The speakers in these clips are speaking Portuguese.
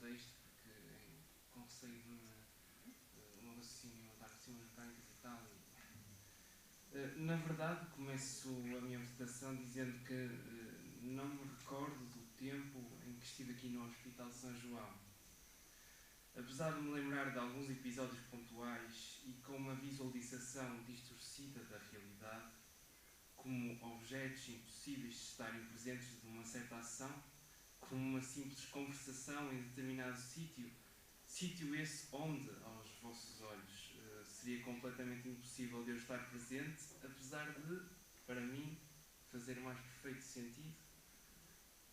contexto, porque com receio de o meu raciocínio dar por cima mecânicas e tal. Na verdade, começo a minha apresentação dizendo que não me recordo do tempo em que estive aqui no Hospital São João. Apesar de me lembrar de alguns episódios pontuais e com uma visualização distorcida da realidade, como objetos impossíveis de estarem presentes de uma certa ação, como uma simples conversação em determinado sítio esse onde, aos vossos olhos, seria completamente impossível de eu estar presente, apesar de, para mim, fazer o mais perfeito sentido,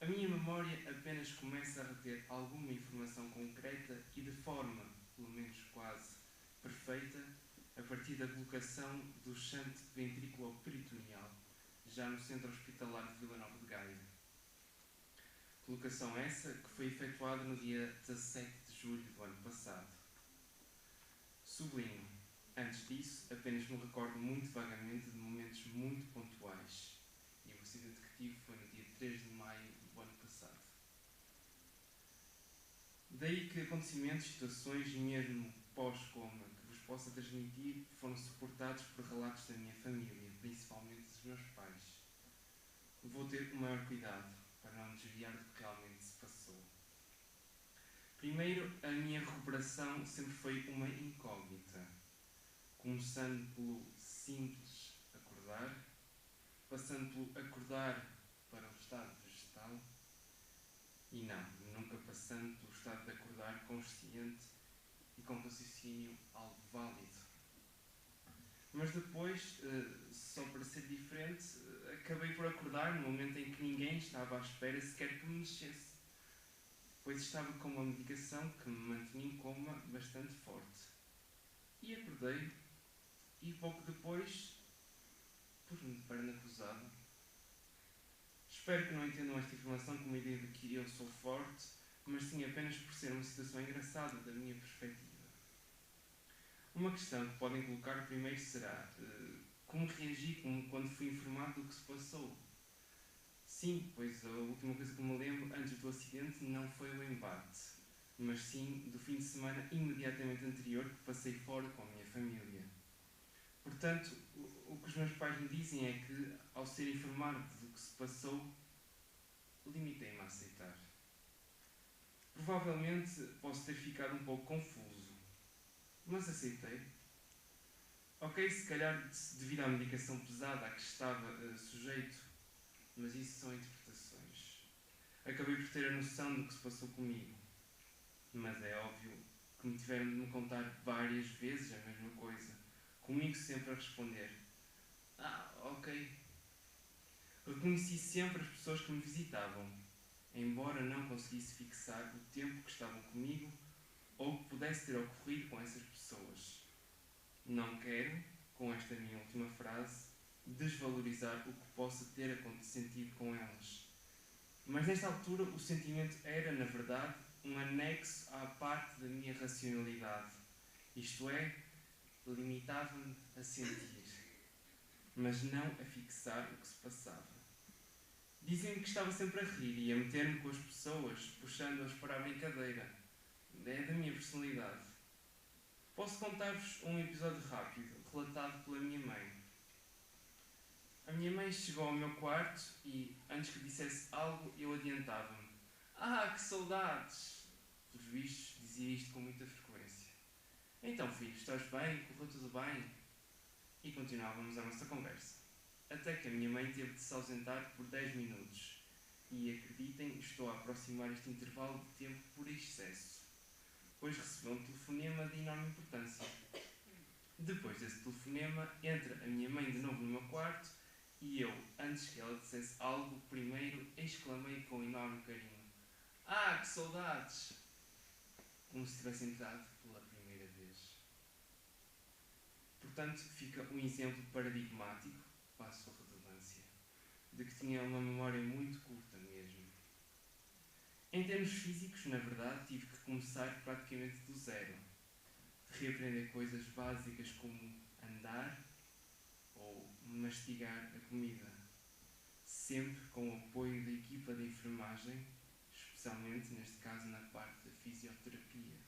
a minha memória apenas começa a reter alguma informação concreta e de forma, pelo menos quase, perfeita, a partir da colocação do shunt ventrículo-peritoneal, já no centro hospitalar de Vila Nova de Gaia. Colocação essa que foi efetuada no dia 17 de julho do ano passado. Sublinho, antes disso, apenas me recordo muito vagamente de momentos muito pontuais, e o acidente que tive foi no dia 3 de maio do ano passado. Daí que acontecimentos, situações e mesmo pós-coma que vos possa transmitir foram suportados por relatos da minha família, principalmente dos meus pais. Vou ter o maior cuidado para não me desviar do que realmente se passou. Primeiro, a minha recuperação sempre foi uma incógnita, começando pelo simples acordar, passando pelo acordar para o estado vegetal e nunca passando pelo estado de acordar consciente e com raciocínio algo válido. Mas depois, só para ser diferente, acabei por acordar no momento em que ninguém estava à espera sequer que me mexesse, pois estava com uma medicação que me mantinha em coma bastante forte. E acordei, e pouco depois, pus-me de perna cruzada. Espero que não entendam esta informação como a ideia de que eu sou forte, mas sim apenas por ser uma situação engraçada da minha perspectiva. Uma questão que podem colocar primeiro será como reagi quando fui informado do que se passou? Sim, pois a última coisa que me lembro antes do acidente não foi o embate, mas sim do fim de semana imediatamente anterior que passei fora com a minha família. Portanto, o que os meus pais me dizem é que, ao ser informado do que se passou, limitei-me a aceitar. Provavelmente posso ter ficado um pouco confuso, mas aceitei. Ok, se calhar devido à medicação pesada a que estava sujeito, mas isso são interpretações. Acabei por ter a noção do que se passou comigo, mas é óbvio que me tiveram de me contar várias vezes a mesma coisa, comigo sempre a responder: ok. Reconheci sempre as pessoas que me visitavam, embora não conseguisse fixar o tempo que estavam comigo ou que pudesse ter ocorrido com essas pessoas. Não quero, com esta minha última frase, desvalorizar o que possa ter acontecido com elas. Mas nesta altura o sentimento era, na verdade, um anexo à parte da minha racionalidade. Isto é, limitava-me a sentir, mas não a fixar o que se passava. Dizem-me que estava sempre a rir e a meter-me com as pessoas, puxando-as para a brincadeira. É da minha personalidade. Posso contar-vos um episódio rápido, relatado pela minha mãe. A minha mãe chegou ao meu quarto e, antes que dissesse algo, eu adiantava-me. Que saudades! Pelos vistos, dizia isto com muita frequência. Então, filho, estás bem? Correu tudo bem? E continuávamos a nossa conversa. Até que a minha mãe teve de se ausentar por 10 minutos. E acreditem, estou a aproximar este intervalo de tempo por excesso, pois recebeu um telefonema de enorme importância. Depois desse telefonema, entra a minha mãe de novo no meu quarto e eu, antes que ela dissesse algo, primeiro exclamei com enorme carinho: que saudades! Como se tivesse entrado pela primeira vez. Portanto, fica um exemplo paradigmático, passo a redundância, de que tinha uma memória muito curta mesmo. Em termos físicos, na verdade, tive que começar praticamente do zero. Reaprender coisas básicas como andar ou mastigar a comida. Sempre com o apoio da equipa de enfermagem, especialmente, neste caso, na parte da fisioterapia.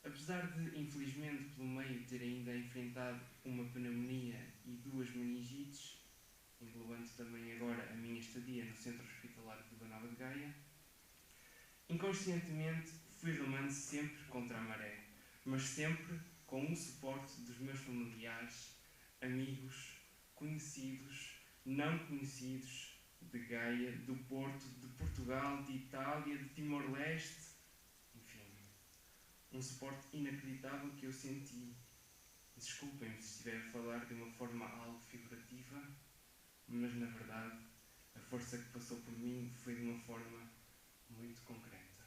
Apesar de, infelizmente, pelo meio ter ainda enfrentado uma pneumonia e 2 meningites, englobando também agora a minha estadia no Centro Hospitalar de Vila Nova de Gaia, inconscientemente fui remando sempre contra a maré, mas sempre com o suporte dos meus familiares, amigos, conhecidos, não conhecidos, de Gaia, do Porto, de Portugal, de Itália, de Timor-Leste, enfim, um suporte inacreditável que eu senti. Desculpem-me se estiver a falar de uma forma algo figurativa, mas na verdade a força que passou por mim foi de uma forma muito concreta.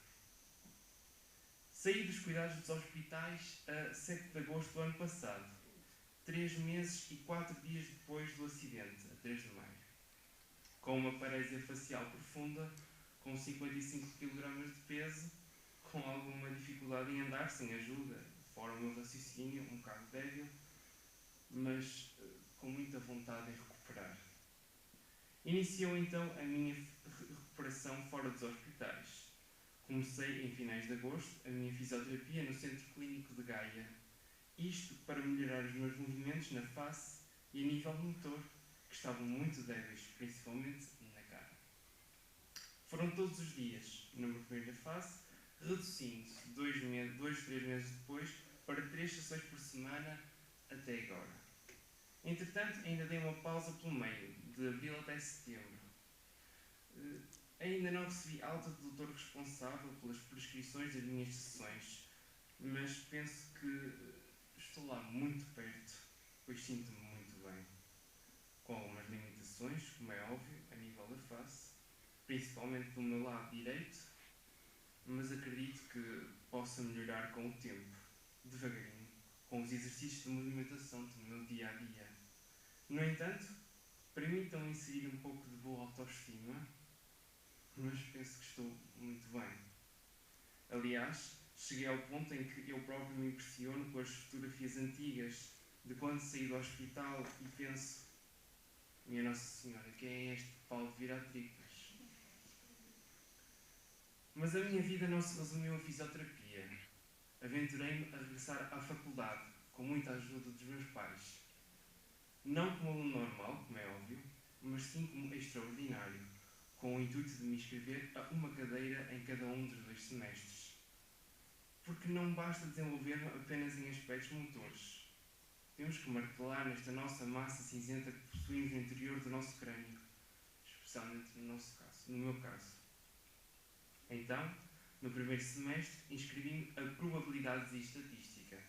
Saí dos cuidados dos hospitais a 7 de agosto do ano passado, 3 meses e 4 dias depois do acidente, a 3 de maio, com uma paresia facial profunda, com 55 kg de peso, com alguma dificuldade em andar sem ajuda, fora o meu raciocínio, um bocado débil, mas com muita vontade em recuperar. Iniciou então a minha recuperação fora dos hospitais. Comecei em finais de agosto a minha fisioterapia no Centro Clínico de Gaia. Isto para melhorar os meus movimentos na face e a nível motor, que estavam muito débeis, principalmente na cara. Foram todos os dias, numa primeira fase, reduzindo-se 3 meses depois para 3 sessões por semana até agora. Entretanto, ainda dei uma pausa pelo meio, de abril até setembro. Ainda não recebi alta do doutor responsável pelas prescrições das minhas sessões, mas penso que estou lá muito perto, pois sinto-me muito bem. Com algumas limitações, como é óbvio, a nível da face, principalmente do meu lado direito, mas acredito que possa melhorar com o tempo, devagarinho, com os exercícios de movimentação do meu dia a dia. No entanto, permitam inserir um pouco de boa autoestima, mas penso que estou muito bem. Aliás, cheguei ao ponto em que eu próprio me impressiono com as fotografias antigas de quando saí do hospital e penso: minha Nossa Senhora, quem é este Paulo de virar tripas? Mas a minha vida não se resumiu à fisioterapia. Aventurei-me a regressar à faculdade, com muita ajuda dos meus pais. Não como aluno normal, como é óbvio, mas sim como extraordinário, com o intuito de me inscrever a uma cadeira em cada um dos 2 semestres. Porque não basta desenvolver-me apenas em aspectos motores. Temos que martelar nesta nossa massa cinzenta que possuímos no interior do nosso crânio, especialmente no meu caso. Então, no primeiro semestre, inscrevi-me a Probabilidades e Estatística.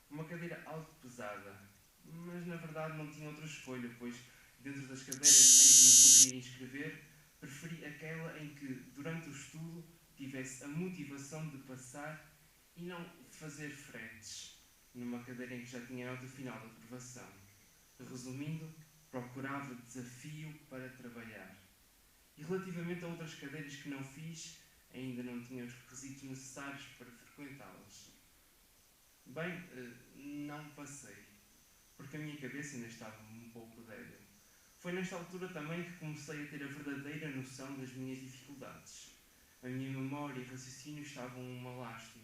Uma cadeira algo pesada, mas na verdade não tinha outra escolha, pois dentro das cadeiras em que me poderia inscrever, preferi aquela em que, durante o estudo, tivesse a motivação de passar e não fazer fretes, numa cadeira em que já tinha a nota final da aprovação. Resumindo, procurava desafio para trabalhar. E relativamente a outras cadeiras que não fiz, ainda não tinha os requisitos necessários para frequentá-las. Bem, não passei, porque a minha cabeça ainda estava um pouco débil. Foi nesta altura também que comecei a ter a verdadeira noção das minhas dificuldades. A minha memória e raciocínio estavam uma lástima.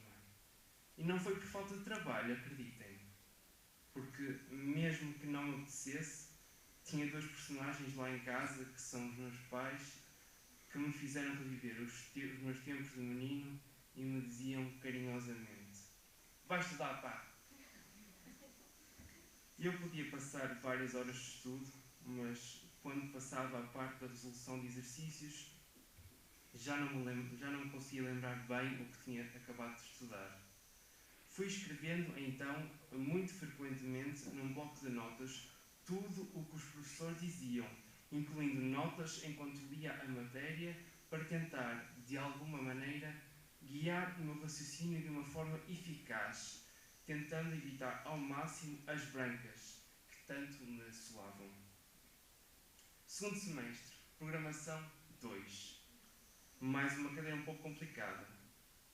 E não foi por falta de trabalho, acreditem. Porque, mesmo que não me apetecesse, tinha 2 personagens lá em casa, que são os meus pais, que me fizeram reviver os meus tempos de menino e me diziam carinhosamente: vai estudar, pá! Eu podia passar várias horas de estudo, mas quando passava a parte da resolução de exercícios, já não me conseguia lembrar bem o que tinha acabado de estudar. Fui escrevendo, então, muito frequentemente, num bloco de notas, tudo o que os professores diziam, incluindo notas enquanto lia a matéria, para tentar, de alguma maneira, guiar o meu raciocínio de uma forma eficaz, tentando evitar ao máximo as brancas, que tanto me assolavam. Segundo semestre, Programação 2. Mais uma cadeira um pouco complicada,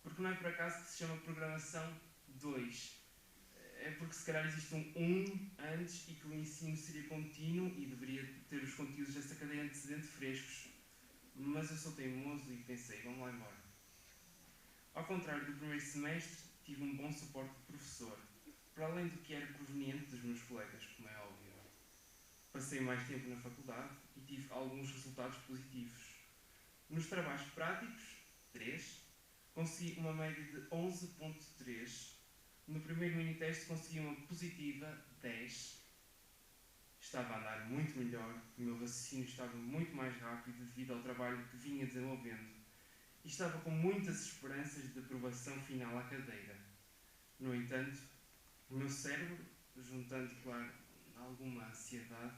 porque não é por acaso que se chama Programação 2. É porque se calhar existe um 1 antes e que o ensino seria contínuo e deveria ter os conteúdos dessa cadeia antecedente frescos. mas eu sou teimoso e pensei, vamos lá embora. Ao contrário do primeiro semestre, tive um bom suporte de professor, para além do que era proveniente dos meus colegas, como é óbvio. Passei mais tempo na faculdade e tive alguns resultados positivos. Nos trabalhos práticos, 3, consegui uma média de 11.3. No primeiro mini-teste consegui uma positiva 10. Estava a andar muito melhor, o meu raciocínio estava muito mais rápido devido ao trabalho que vinha desenvolvendo e estava com muitas esperanças de aprovação final à cadeira. No entanto, o meu cérebro, juntando, claro, alguma ansiedade,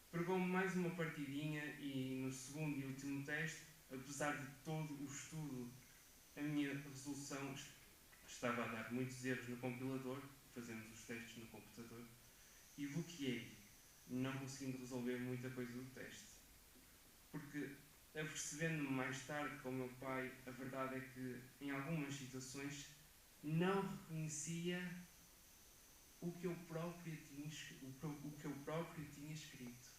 pregou-me mais uma partidinha e no segundo e último teste, apesar de todo o estudo, a minha resolução estava a dar muitos erros no compilador, fazemos os testes no computador, e bloqueei, não conseguindo resolver muita coisa do teste. Porque, apercebendo-me mais tarde com o meu pai, a verdade é que, em algumas situações, não reconhecia o que eu próprio tinha escrito.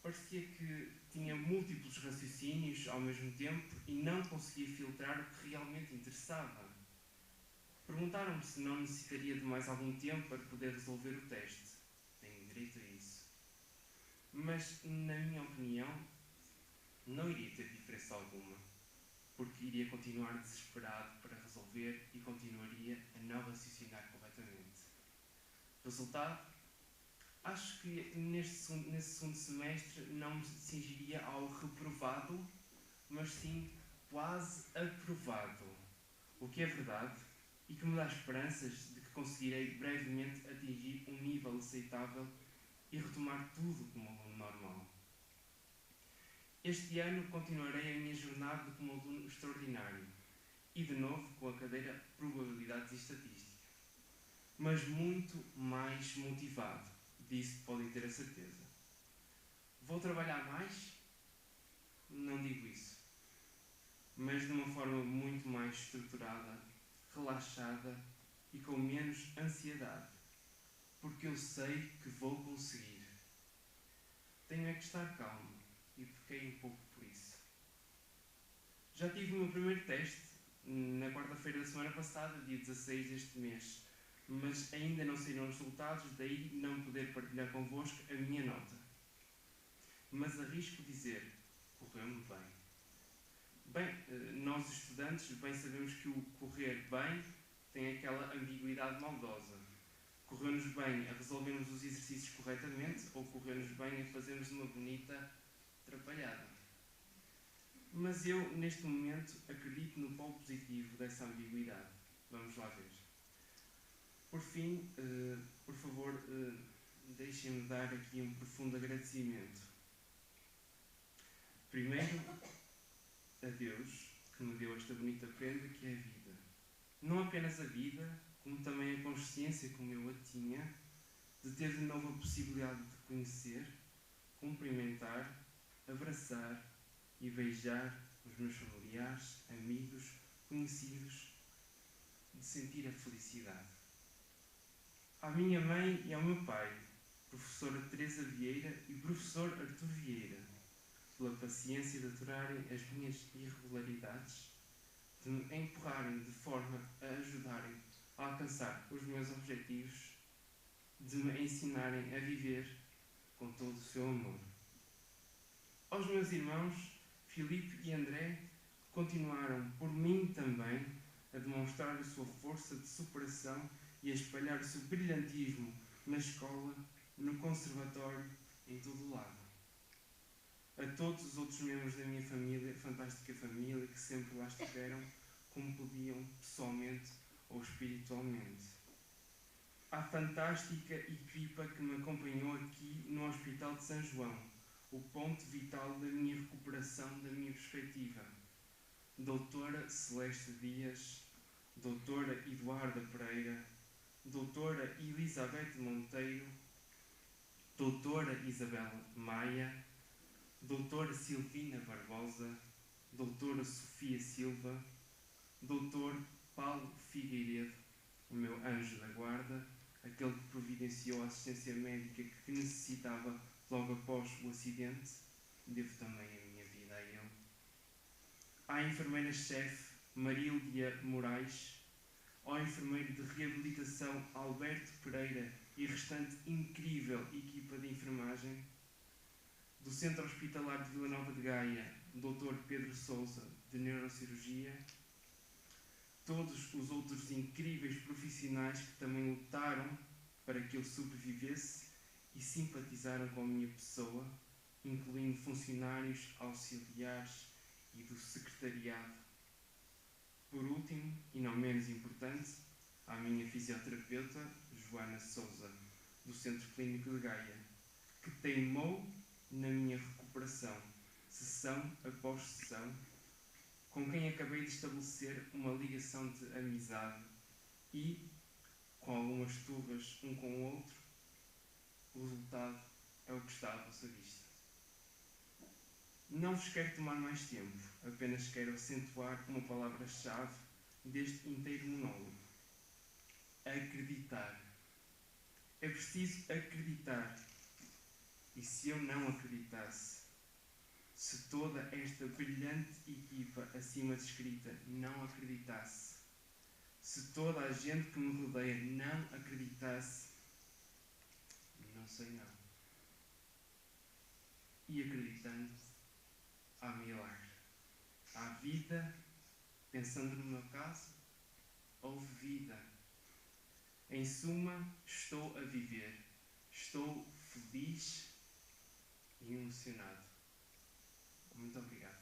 Parecia que tinha múltiplos raciocínios ao mesmo tempo e não conseguia filtrar o que realmente interessava. Perguntaram-me se não necessitaria de mais algum tempo para poder resolver o teste. Tenho direito a isso. Mas, na minha opinião, não iria ter diferença alguma, porque iria continuar desesperado para resolver e continuaria a não raciocinar corretamente. Resultado? Acho que nesse segundo semestre não me cingiria ao reprovado, mas sim quase aprovado. O que é verdade e que me dá esperanças de que conseguirei brevemente atingir um nível aceitável e retomar tudo como aluno normal. Este ano continuarei a minha jornada como aluno extraordinário e de novo com a cadeira Probabilidades e Estatística, mas muito mais motivado, disso podem ter a certeza. Vou trabalhar mais? Não digo isso, mas de uma forma muito mais estruturada, relaxada e com menos ansiedade, porque eu sei que vou conseguir. Tenho é que estar calmo e pequei um pouco por isso. Já tive o meu primeiro teste na quarta-feira da semana passada, dia 16 deste mês, mas ainda não saíram os resultados, daí não poder partilhar convosco a minha nota. Mas arrisco dizer, correu-me bem. Bem, nós estudantes bem sabemos que o correr bem tem aquela ambiguidade maldosa. Correu-nos bem a resolvermos os exercícios corretamente ou correu-nos bem a fazermos uma bonita atrapalhada. Mas eu, neste momento, acredito no polo positivo dessa ambiguidade. Vamos lá ver. Por fim, por favor, deixem-me dar aqui um profundo agradecimento. Primeiro, a Deus, que me deu esta bonita prenda que é a vida. Não apenas a vida, como também a consciência como eu a tinha, de ter de novo a possibilidade de conhecer, cumprimentar, abraçar e beijar os meus familiares, amigos, conhecidos, de sentir a felicidade. À minha mãe e ao meu pai, professora Teresa Vieira e professor Artur Vieira, pela paciência de aturarem as minhas irregularidades, de me empurrarem de forma a ajudarem a alcançar os meus objetivos, de me ensinarem a viver com todo o seu amor. Aos meus irmãos, Filipe e André, continuaram por mim também a demonstrar a sua força de superação e a espalhar o seu brilhantismo na escola, no conservatório, em todo o lado. A todos os outros membros da minha família, fantástica família, que sempre lá estiveram, como podiam, pessoalmente ou espiritualmente. À fantástica equipa que me acompanhou aqui no Hospital de São João, o ponto vital da minha recuperação, da minha perspectiva. Doutora Celeste Dias, Doutora Eduarda Pereira, Doutora Elizabeth Monteiro, Doutora Isabel Maia, Doutora Silvina Barbosa, Doutora Sofia Silva, Doutor Paulo Figueiredo, o meu anjo da guarda, aquele que providenciou a assistência médica que necessitava logo após o acidente, devo também a minha vida a ele. À enfermeira-chefe Marília Moraes, ao enfermeiro de reabilitação Alberto Pereira e restante incrível equipa de enfermagem, do Centro Hospitalar de Vila Nova de Gaia, Dr. Pedro Sousa, de Neurocirurgia, todos os outros incríveis profissionais que também lutaram para que eu sobrevivesse e simpatizaram com a minha pessoa, incluindo funcionários, auxiliares e do secretariado. Por último, e não menos importante, à minha fisioterapeuta, Joana Sousa, do Centro Clínico de Gaia, que teimou na minha recuperação, sessão após sessão, com quem acabei de estabelecer uma ligação de amizade e, com algumas turras um com o outro, o resultado é o que está à vossa vista. Não vos quero tomar mais tempo, apenas quero acentuar uma palavra-chave deste inteiro monólogo. Acreditar. É preciso acreditar. E se eu não acreditasse, se toda esta brilhante equipa acima descrita não acreditasse, se toda a gente que me rodeia não acreditasse, não sei não. E acreditando, há milagre. Há vida, pensando no meu caso, houve vida. Em suma, estou a viver. Estou feliz e emocionado. Muito obrigado.